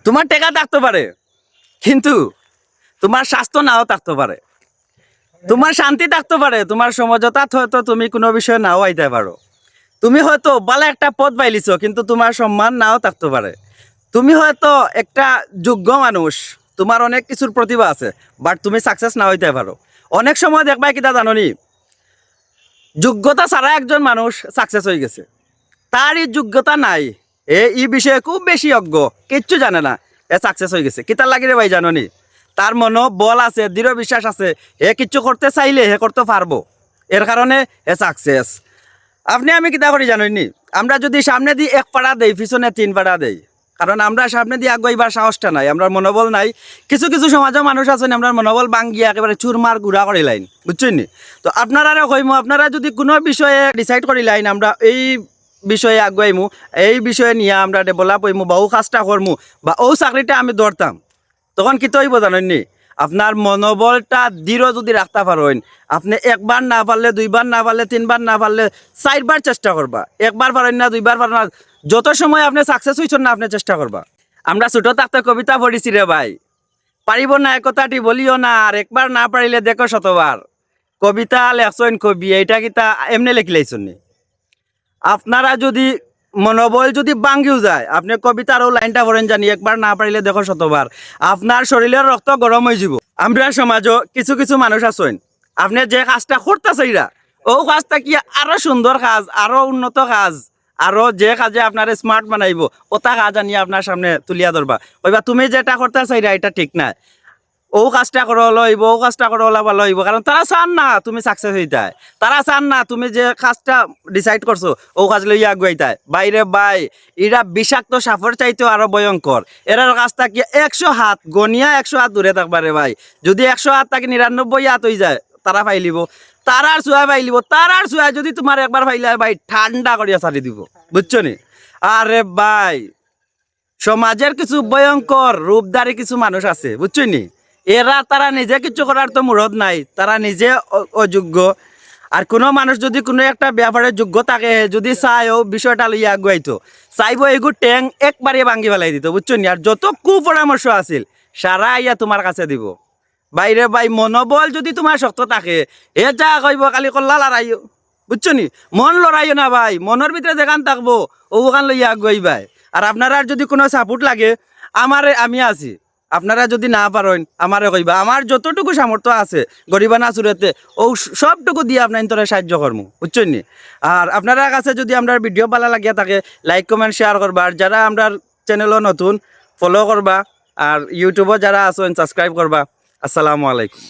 তোমার টাকা থাকতে পারে, কিন্তু তোমার স্বাস্থ্য নাও থাকতে পারে। তোমার শান্তি থাকতে পারে, তোমার সমঝোতা হয়তো তুমি কোনো বিষয়ে নাও আইতে পারো। তুমি হয়তো ভালো একটা পদ পাইলিছ, কিন্তু তোমার সম্মান নাও থাকতে পারে। তুমি হয়তো একটা যোগ্য মানুষ, তোমার অনেক কিছুর প্রতিভা আছে, বাট তুমি সাকসেস না হইতে পারো। অনেক সময় দেখবা কিটা জাননি, যোগ্যতা ছাড়া একজন মানুষ সাকসেস হয়ে গেছে, তার এই যোগ্যতা নাই, এই বিষয়ে খুব বেশি অজ্ঞ, কিচ্ছু জানে না, এ সাকসেস হয়ে গেছে। কিতার লাগি রে ভাই জাননি, তার মনো বল আছে, দৃঢ় বিশ্বাস আছে, হে কিচ্ছু করতে চাইলে হে করতে পারবো, এর কারণে হে সাকসেস। আপনি আমি কিতা করি জাননি, আমরা যদি সামনে দিয়ে 1 পাড়া দেই, পিছনে 3 পাড়া দেই, কারণ আমরা সামনে দিয়ে আগাইবার সাহসটা নাই, আমরা মনোবল নাই। কিছু কিছু সমাজের মানুষ আছেন, আমরা মনোবল ভাঙ্গিয়া একেবারে চুরমার গুড়া করে লাইন, বুঝছেন নি? তো আপনারা কইমু, আপনারা যদি কোনো বিষয়ে ডিসাইড করি লাইন আমরা এই বিষয়ে আগাইমু, এই বিষয়ে নিয়ে আমরা ডেভেলপ হইমু, বা ও কাজটা করমু, বা ও চাকরিটা আমি ধরতাম, তখন কি তৈব জানেননি, আপনার মনোবলটা দৃঢ় যদি রাখতে পারেন, আপনি 1 বার না পারলে 2 বার না পারলে 3 বার না পারলে 4 বার চেষ্টা করবা। 1 বার পারেন না, 2 বার পারেন না, যত সময় আপনি সাকসেস হইছেন না আপনি চেষ্টা করবা। আমরা ছোট থাকতে কবিতা পড়েছি রে ভাই, পারিব না একতাটি বলিও না, আর একবার না পারিলে দেখো শতবার। কবিতা লেখছেন কবি, এইটা কিতা এমনি লেখিলাইছেন নি? আপনারা যদি মনোবল যদি ভাঙ্গিও যায়, আপনি কবিতারও লাইনটা পড়েন জানি, একবার না পারিলে দেখো শতবার, আপনার শরীরের রক্ত গরম হয়ে যাব। আমরা সমাজও কিছু কিছু মানুষ আছেন, আপনি যে কাজটা করতেছেন ও কাজটা কি আরো সুন্দর কাজ, আরো উন্নত কাজ, আরো যে কাজে আপনার স্মার্ট বানাইব, ওটা কাজ আনিয়ে আপনার সামনে তুলিয়া ধরবা, ওইবা তুমি যেটা করতেছেন এটা ঠিক না, ও কাজটা করো লইব, ও কাজটা করো ভালো হইব, কারণ তারা চান না তুমি সাকসেস হইতায়, তারা চান না তুমি যে কাজটা ডিসাইড করছো ও কাজ লইয়া আগুয়াইতায়। বাইরে বাই, এরা বিষাক্ত সাপের চাইতেও আরো ভয়ঙ্কর। এরার কাজটা কি 100 হাত গনিয়া 100 হাত দূরে থাকবারে ভাই, যদি 100 হাত তাকে 99 হাত হয়ে যায়, তারা পাইলিব, তারার চুয়া পাইলিব, তারার চুয়া যদি তোমার একবার পাইলে ভাই ঠান্ডা করিয়া ছাড়ি দিব, বুঝছো নি? আরে ভাই, সমাজের কিছু ভয়ঙ্কর রূপধারী কিছু মানুষ আছে, বুঝছো নি? তারা নিজে কিছু করার তো মুরদ নাই, তারা নিজে অযোগ্য। আর কোনো মানুষ যদি কোনো একটা ব্যাপারে যোগ্য থাকে, যদি চায় ও বিষয়টা লইয়া আগুয়াইতো, চাইব এগুলো ট্যাং একবারে ভাঙ্গি ফেলাই দিত, বুঝছো নি? আর যত কুপরামর্শ আছিল সারা ইয়া তোমার কাছে দিব। বাইরে ভাই, মনোবল যদি তোমার শক্ত থাকে, এ যা কইব কালি কল্লা লড়াইও, বুঝছো নি? মন লড়াইও না ভাই, মনের ভিতরে যেখান থাকবো ওখান লইয়া আগুয়াইবাই। আর আপনারা যদি কোনো সাপোর্ট লাগে, আমি আছি, আপনারা যদি না পারেন আমারে কইবা, আমার যতটুকু সামর্থ্য আছে গরিবানা চুরেতে ও সবটুকু দিয়ে আপনার তোরা সাহায্য করবো, বুঝছেন নি? আর আপনারা কাছে যদি আমরা ভিডিও ভালো লাগিয়া থাকে, লাইক কমেন্ট শেয়ার করবা, আর যারা আমরা চ্যানেলও নতুন ফলো করবা, আর ইউটিউবও যারা আছেন সাবস্ক্রাইব করবা। আসসালামু আলাইকুম।